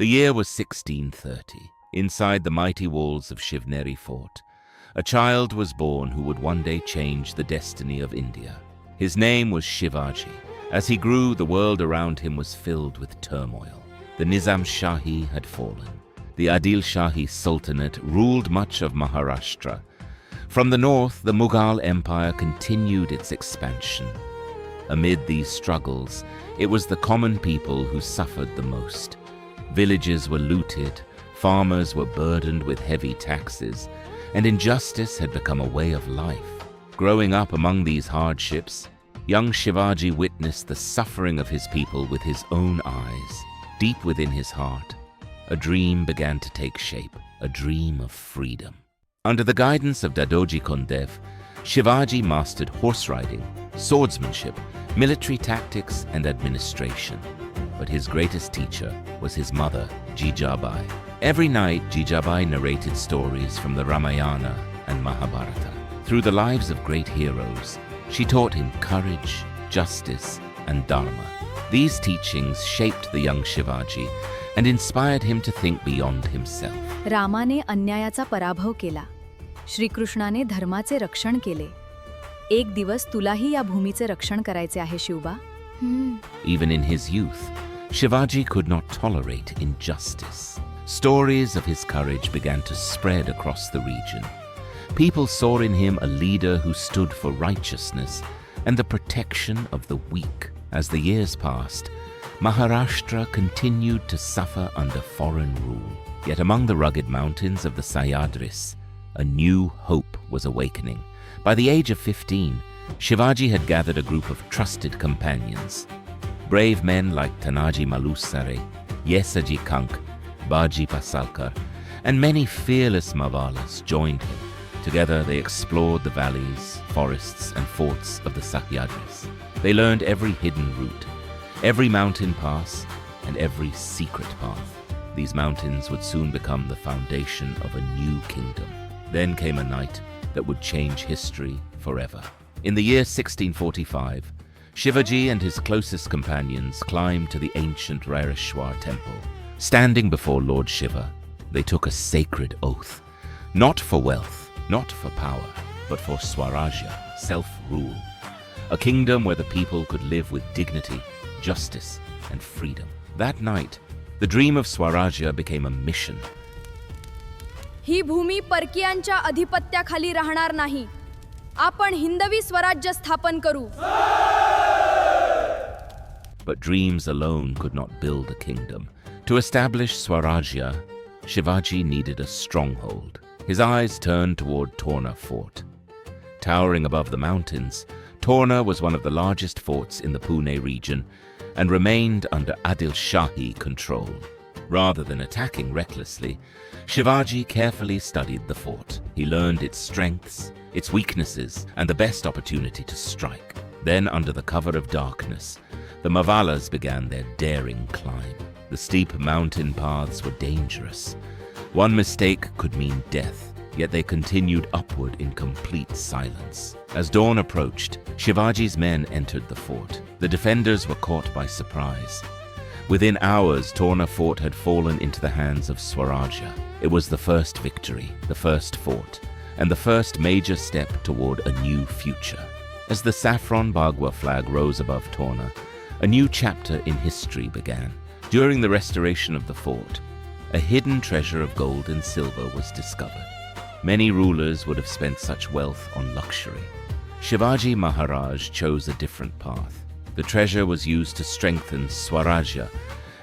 The year was 1630. Inside the mighty walls of Hindavi Fort, a child was born who would one day change the destiny of India. His name was Shivaji. As he grew, the world around him was filled with turmoil. The Nizam Shahi had fallen. The Adil Shahi Sultanate ruled much of Maharashtra. From the north, the Mughal Empire continued its expansion. Amid these struggles, it was the common people who suffered the most. Villages were looted, farmers were burdened with heavy taxes, and injustice had become a way of life. Growing up among these hardships, young Shivaji witnessed the suffering of his people with his own eyes. Deep within his heart, a dream began to take shape, a dream of freedom. Under the guidance of Dadoji Kondev, Shivaji mastered horse riding, swordsmanship, military tactics, and administration. But his greatest teacher was his mother, Jijabai. Every night, Jijabai narrated stories from the Ramayana and Mahabharata. Through the lives of great heroes, she taught him courage, justice, and Dharma. These teachings shaped the young Shivaji and inspired him to think beyond himself. रामाने अन्यायाचा पराभव केला. श्रीकृष्णाने धर्माचे रक्षण केले. एक दिवस तुलाही या भूमीचे रक्षण करायचे आहे Shivba. Even in his youth, Shivaji could not tolerate injustice. Stories of his courage began to spread across the region. People saw in him a leader who stood for righteousness and the protection of the weak. As the years passed, Maharashtra continued to suffer under foreign rule. Yet among the rugged mountains of the Sahyadris, a new hope was awakening. By the age of 15, Shivaji had gathered a group of trusted companions. Brave men like Tanaji Malusare, Yesaji Kank, Baji Pasalkar, and many fearless Mavalas joined him. Together they explored the valleys, forests, and forts of the Sahyadris. They learned every hidden route, every mountain pass, and every secret path. These mountains would soon become the foundation of a new kingdom. Then came a night that would change history forever. In the year 1645, Shivaji and his closest companions climbed to the ancient Raireshwar temple. Standing before Lord Shiva, they took a sacred oath, not for wealth, not for power, but for Swarajya, self-rule, a kingdom where the people could live with dignity, justice, and freedom. That night, the dream of Swarajya became a mission. ही भूमी परकीयांच्या अधिपत्याखाली राहणार नाही. आपण हिंदवी स्वराज्य स्थापन करू. But dreams alone could not build a kingdom. To establish Swarajya, Shivaji needed a stronghold. His eyes turned toward Torna Fort. Towering above the mountains, Torna was one of the largest forts in the Pune region and remained under Adil Shahi control. Rather than attacking recklessly, Shivaji carefully studied the fort. He learned its strengths, its weaknesses, and the best opportunity to strike. Then, under the cover of darkness, the Mavalas began their daring climb. The steep mountain paths were dangerous. One mistake could mean death, yet they continued upward in complete silence. As dawn approached, Shivaji's men entered the fort. The defenders were caught by surprise. Within hours, Torna Fort had fallen into the hands of Swarajya. It was the first victory, the first fort, and the first major step toward a new future. As the saffron Bagua flag rose above Torna, a new chapter in history began. During the restoration of the fort, a hidden treasure of gold and silver was discovered. Many rulers would have spent such wealth on luxury. Shivaji Maharaj chose a different path. The treasure was used to strengthen Swarajya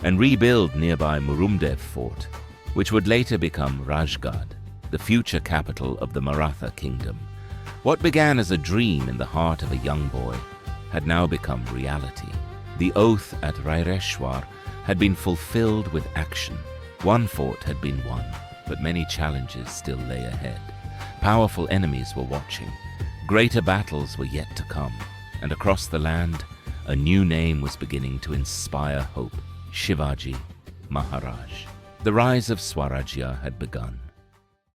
and rebuild nearby Murumdev Fort, which would later become Rajgad, the future capital of the Maratha kingdom. What began as a dream in the heart of a young boy had now become reality. The oath at Raireshwar had been fulfilled with action. One fort had been won, but many challenges still lay ahead. Powerful enemies were watching. Greater battles were yet to come, and across the land, a new name was beginning to inspire hope: Shivaji Maharaj. The rise of Swarajya had begun.